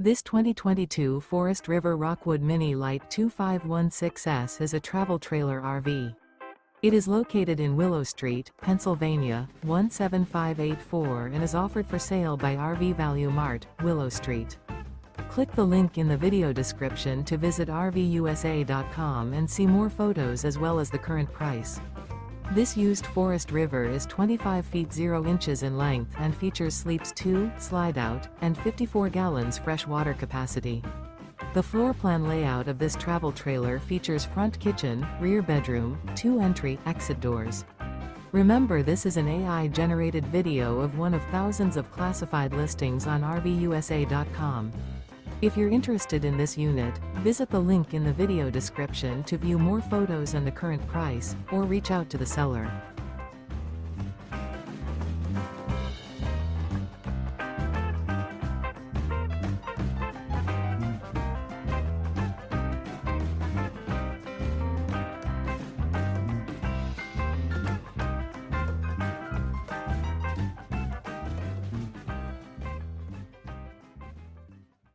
This 2022 Forest River Rockwood Mini Lite 2516S is a travel trailer RV. It is located in Willow Street, Pennsylvania, 17584 and is offered for sale by RV Value Mart, Willow Street. Click the link in the video description to visit RVUSA.com and see more photos as well as the current price. This used Forest River is 25 feet 0 inches in length and features sleeps 2, Slideout, and 54 gallons fresh water capacity. The floor plan layout of this travel trailer features front kitchen, rear bedroom, 2 entry/exit doors. Remember, this is an AI-generated video of one of thousands of classified listings on RVUSA.com. If you're interested in this unit, visit the link in the video description to view more photos and the current price, or reach out to the seller.